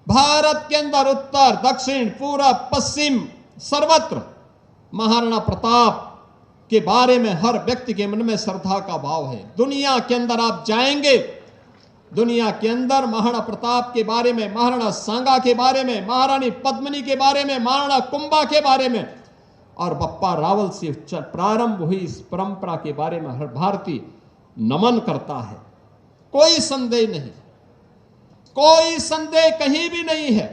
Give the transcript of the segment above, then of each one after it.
भारत के अंदर उत्तर दक्षिण पूरब पश्चिम सर्वत्र महाराणा प्रताप के बारे में हर व्यक्ति के मन में श्रद्धा का भाव है। दुनिया के अंदर आप जाएंगे, दुनिया के अंदर महाराणा प्रताप के बारे में, महाराणा सांगा के बारे में, महारानी पद्मिनी के बारे में, महाराणा कुंभा के बारे में और बप्पा रावल से प्रारंभ हुई इस परंपरा के बारे में हर भारतीय नमन करता है। कोई संदेह नहीं, कोई संदेह कहीं भी नहीं है,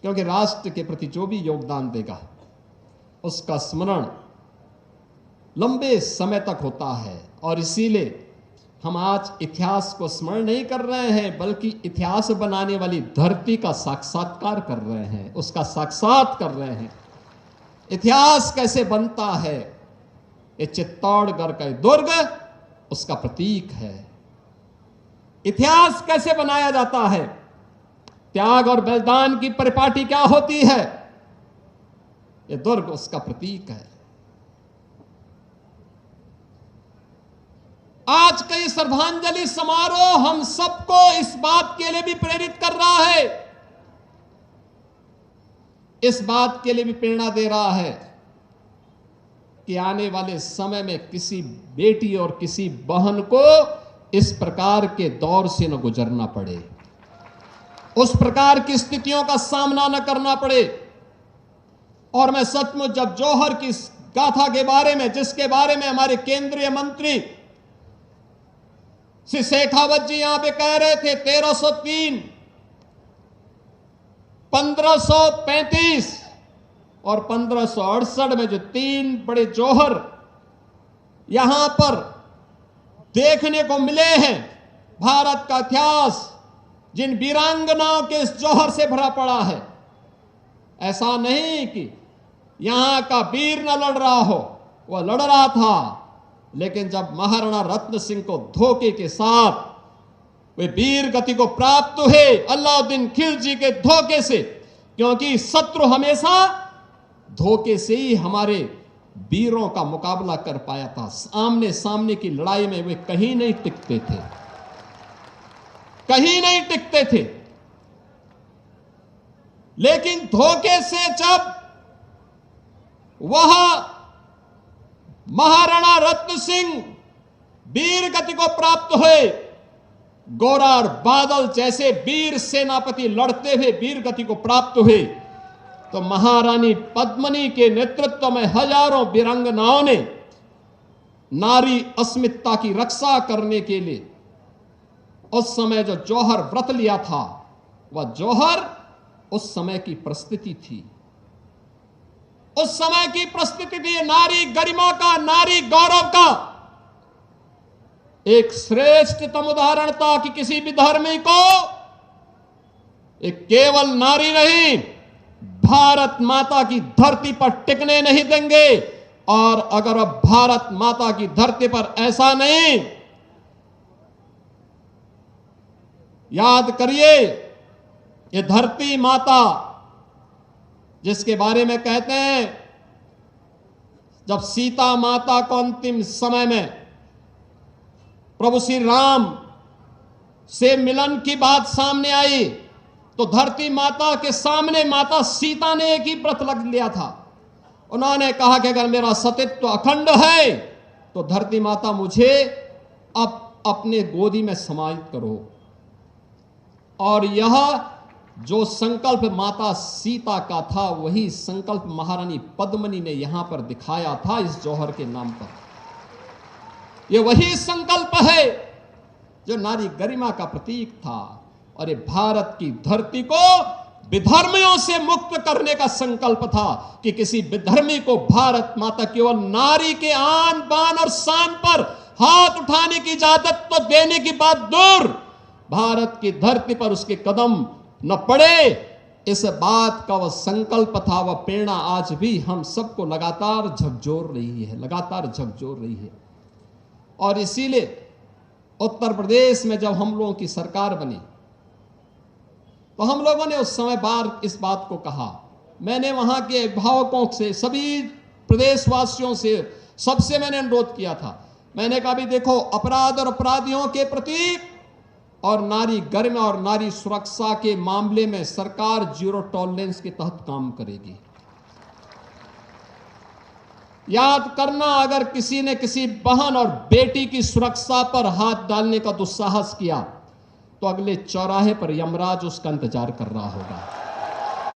क्योंकि राष्ट्र के प्रति जो भी योगदान देगा उसका स्मरण लंबे समय तक होता है। और इसीलिए हम आज इतिहास को स्मरण नहीं कर रहे हैं, बल्कि इतिहास बनाने वाली धरती का साक्षात्कार कर रहे हैं, उसका साक्षात कर रहे हैं। इतिहास कैसे बनता है, ये चित्तौड़गढ़ का दुर्ग उसका प्रतीक है। इतिहास कैसे बनाया जाता है, त्याग और बलिदान की परिपाटी क्या होती है, ये दुर्ग उसका प्रतीक है। आज का ये श्रद्धांजलि समारोह हम सबको इस बात के लिए भी प्रेरित कर रहा है, इस बात के लिए भी प्रेरणा दे रहा है कि आने वाले समय में किसी बेटी और किसी बहन को इस प्रकार के दौर से न गुजरना पड़े, उस प्रकार की स्थितियों का सामना न करना पड़े। और मैं सचमुच जब जौहर की गाथा के बारे में, जिसके बारे में हमारे केंद्रीय मंत्री श्री शेखावत जी यहां पे कह रहे थे 1303, 1535 और 1568 में जो तीन बड़े जौहर यहां पर देखने को मिले हैं, भारत का इतिहास जिन वीरांगनाओं के इस जौहर से भरा पड़ा है। ऐसा नहीं कि यहां का वीर न लड़ रहा हो, वह लड़ रहा था, लेकिन जब महाराणा रत्न सिंह को धोखे के साथ वे वीर गति को प्राप्त हुए अलाउद्दीन खिलजी के धोखे से, क्योंकि शत्रु हमेशा धोखे से ही हमारे वीरों का मुकाबला कर पाया था। आमने सामने की लड़ाई में वे कहीं नहीं टिकते थे, कहीं नहीं टिकते थे। लेकिन धोखे से जब वह महाराणा रत्न सिंह वीर गति को प्राप्त हुए, गोरा और बादल जैसे वीर सेनापति लड़ते हुए वीर गति को प्राप्त हुए, तो महारानी पद्मिनी के नेतृत्व में हजारों वीरांगनाओं ने नारी अस्मिता की रक्षा करने के लिए उस समय जो जौहर व्रत लिया था, वह जौहर उस समय की परिस्थिति थी, उस समय की परिस्थिति थी। नारी गरिमा का, नारी गौरव का एक श्रेष्ठतम उदाहरण था कि किसी भी धर्मी को एक केवल नारी नहीं, भारत माता की धरती पर टिकने नहीं देंगे। और अगर अब भारत माता की धरती पर ऐसा नहीं, याद करिए, ये धरती माता जिसके बारे में कहते हैं जब सीता माता को अंतिम समय में प्रभु श्री राम से मिलन की बात सामने आई, तो धरती माता के सामने माता सीता ने एक ही व्रत लग लिया था। उन्होंने कहा कि अगर मेरा सतीत्व अखंड है तो धरती माता मुझे अब अपने गोदी में समाहित करो। और यह जो संकल्प माता सीता का था, वही संकल्प महारानी पद्मिनी ने यहां पर दिखाया था इस जौहर के नाम पर। यह वही संकल्प है जो नारी गरिमा का प्रतीक था, और ये भारत की धरती को विधर्मियों से मुक्त करने का संकल्प था कि किसी विधर्मी को भारत माता केवल नारी के आन बान और शान पर हाथ उठाने की इजाजत तो देने की बात दूर, भारत की धरती पर उसके कदम न पड़े, इस बात का वह संकल्प था, वह प्रेरणा आज भी हम सबको लगातार झकझोर रही है, लगातार झकझोर रही है। और इसीलिए उत्तर प्रदेश में जब हम लोगों की सरकार बनी तो हम लोगों ने उस समय बार इस बात को कहा, मैंने वहां के अभिभावकों से, सभी प्रदेशवासियों से, सबसे मैंने अनुरोध किया था। मैंने कहा भी देखो, अपराध और अपराधियों के प्रति और नारी गरिमा और नारी सुरक्षा के मामले में सरकार जीरो टॉलरेंस के तहत काम करेगी। याद करना, अगर किसी ने किसी बहन और बेटी की सुरक्षा पर हाथ डालने का दुस्साहस किया तो अगले चौराहे पर यमराज उसका इंतजार कर रहा होगा।